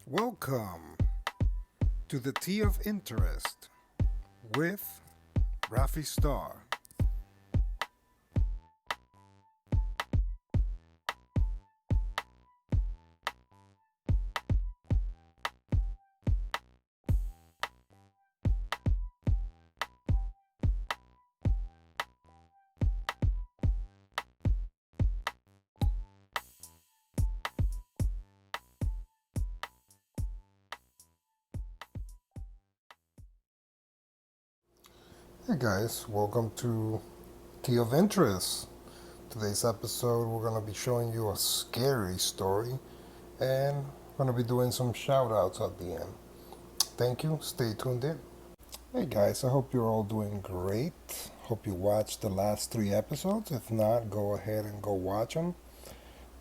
Welcome to the Tea of Interest with Rafi Starr. Hey guys, welcome to Tea of Interest. Today's episode, we're going to be showing you a scary story and we're going to be doing some shout outs at the end. Thank you, stay tuned in. Hey guys, I hope you're all doing great. Hope you watched the last 3 episodes. If not, go ahead and go watch them.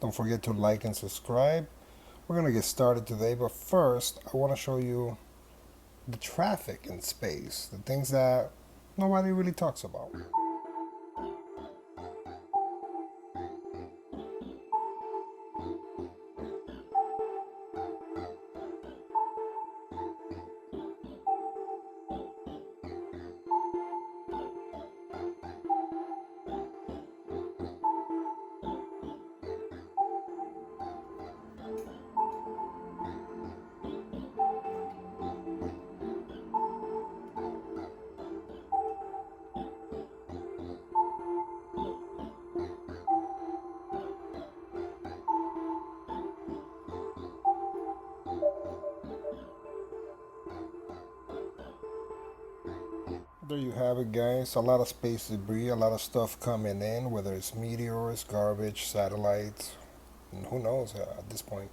Don't forget to like and subscribe. We're going to get started today, but first, I want to show you the traffic in space, the things that nobody really talks about. There you have it, guys. A lot of space debris, a lot of stuff coming in, whether it's meteors, garbage, satellites, and who knows at this point.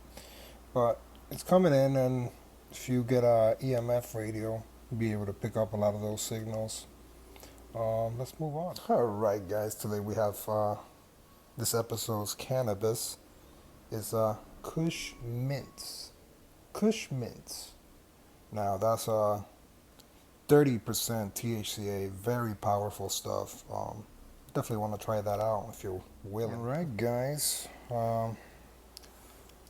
But it's coming in, and if you get a EMF radio, you'll be able to pick up a lot of those signals. Let's move on. All right, guys. Today we have this episode's cannabis is Kush Mints. Kush Mints. Now that's a 30% THCA, very powerful stuff. Definitely want to try that out if you're willing. All right, guys. Let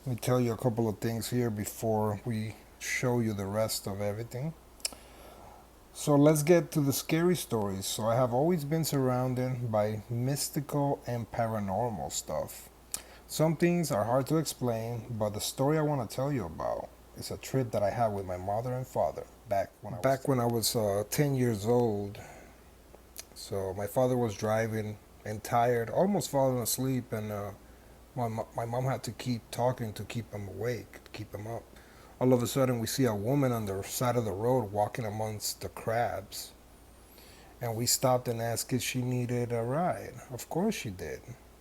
me tell you a couple of things here before we show you the rest of everything. So let's get to the scary stories. So I have always been surrounded by mystical and paranormal stuff. Some things are hard to explain, but the story I want to tell you about is a trip that I had with my mother and father back when I was 10 years old. So my father was driving and tired, almost falling asleep, and my mom had to keep talking to keep him awake, to keep him up. All of a sudden, we see a woman on the side of the road walking amongst the crabs. And we stopped and asked if she needed a ride. Of course she did.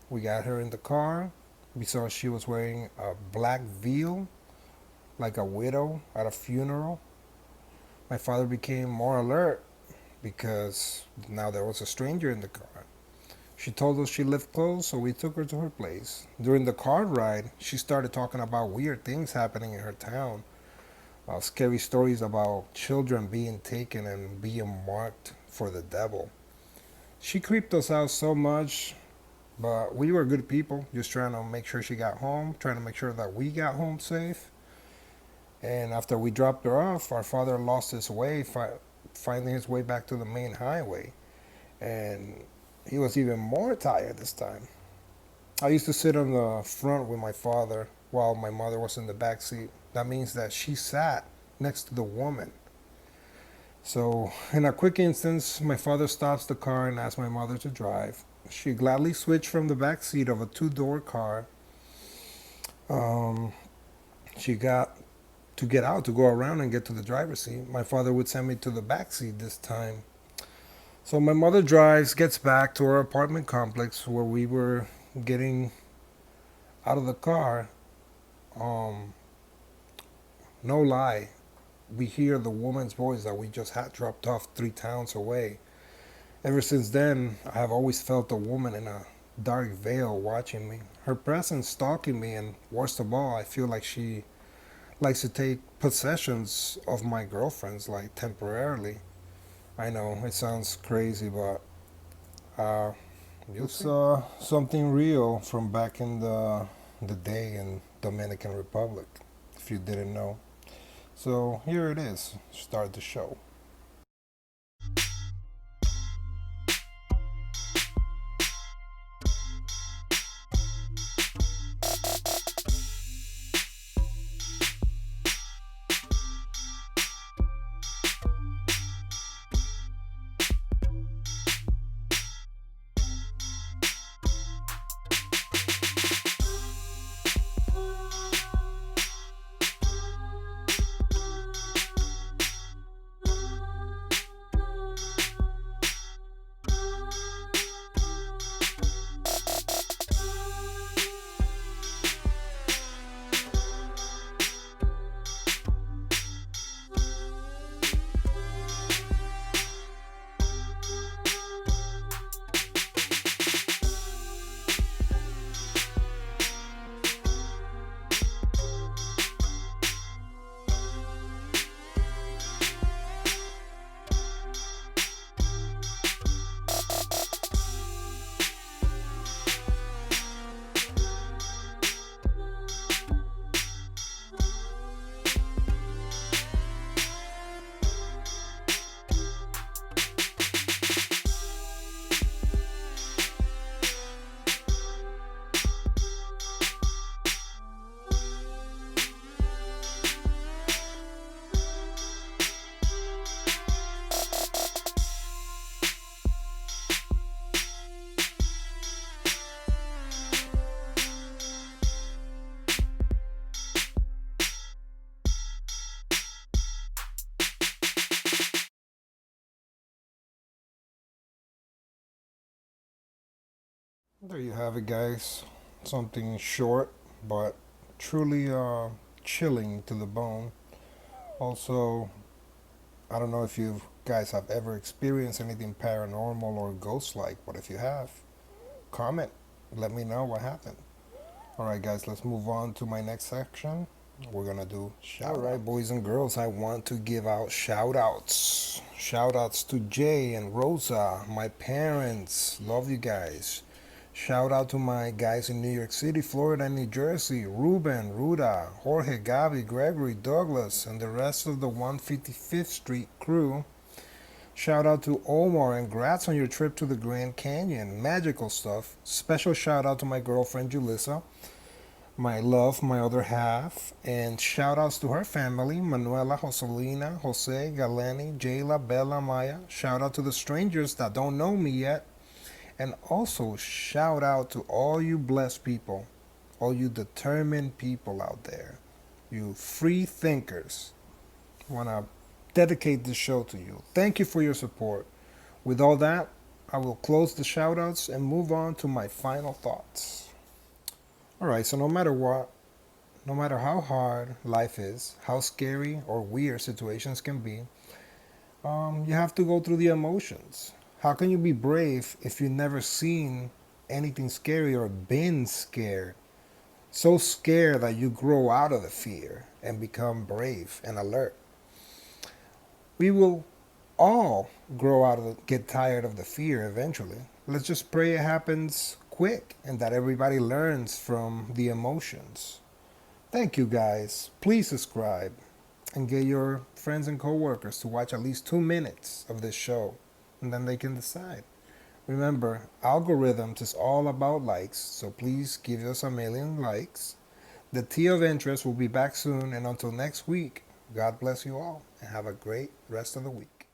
We got her in the car. We saw she was wearing a black veil, like a widow at a funeral. My father became more alert because now there was a stranger in the car. She told us she lived close, so we took her to her place. During the car ride, she started talking about weird things happening in her town. Scary stories about children being taken and being marked for the devil. She creeped us out so much, but we were good people, just trying to make sure she got home, trying to make sure that we got home safe. And after we dropped her off, our father lost his way, finding his way back to the main highway. And he was even more tired this time. I used to sit on the front with my father while my mother was in the back seat. That means that she sat next to the woman. So, in a quick instance, my father stops the car and asks my mother to drive. She gladly switched from the back seat of a two-door car. Um, she got to get out, to go around and get to the driver's seat. My father would send me to the back seat this time. So my mother drives, gets back to our apartment complex where we were getting out of the car. No lie, we hear the woman's voice that we just had dropped off 3 towns away. Ever since then, I have always felt a woman in a dark veil watching me. Her presence stalking me, and worst of all, I feel like she likes to take possessions of my girlfriends, like temporarily. I know it sounds crazy, but it's something real from back in the day in Dominican Republic, if you didn't know. So here it is. Start the show. There you have it, guys. Something short, but truly chilling to the bone. Also, I don't know if you guys have ever experienced anything paranormal or ghost like, but if you have, comment. Let me know what happened. Alright, guys, let's move on to my next section. We're gonna do shout. Alright, boys and girls, I want to give out shout outs. Shout outs to Jay and Rosa, my parents. Love you guys. Shout out to my guys in New York City, Florida, and New Jersey, Ruben, Ruda, Jorge, Gabi, Gregory, Douglas, and the rest of the 155th Street crew. Shout out to Omar and congrats on your trip to the Grand Canyon. Magical stuff. Special shout out to my girlfriend Julissa, my love, my other half. And shout outs to her family, Manuela, Joselina, Jose, Galeni, Jayla, Bella, Maya. Shout out to the strangers that don't know me yet. And also shout out to all you blessed people, all you determined people out there, you free thinkers. I want to dedicate this show to you. Thank you for your support. With all that, I will close the shout outs and move on to my final thoughts. Alright, so no matter what, no matter how hard life is, how scary or weird situations can be, you have to go through the emotions. How can you be brave if you've never seen anything scary or been scared? So scared that you grow out of the fear and become brave and alert. We will all grow out of get tired of the fear eventually. Let's just pray it happens quick and that everybody learns from the emotions. Thank you guys. Please subscribe and get your friends and coworkers to watch at least 2 minutes of this show and then they can decide. Remember, algorithms is all about likes, so please give us a million likes. The Tea of Interest will be back soon, and until next week, God bless you all and have a great rest of the week.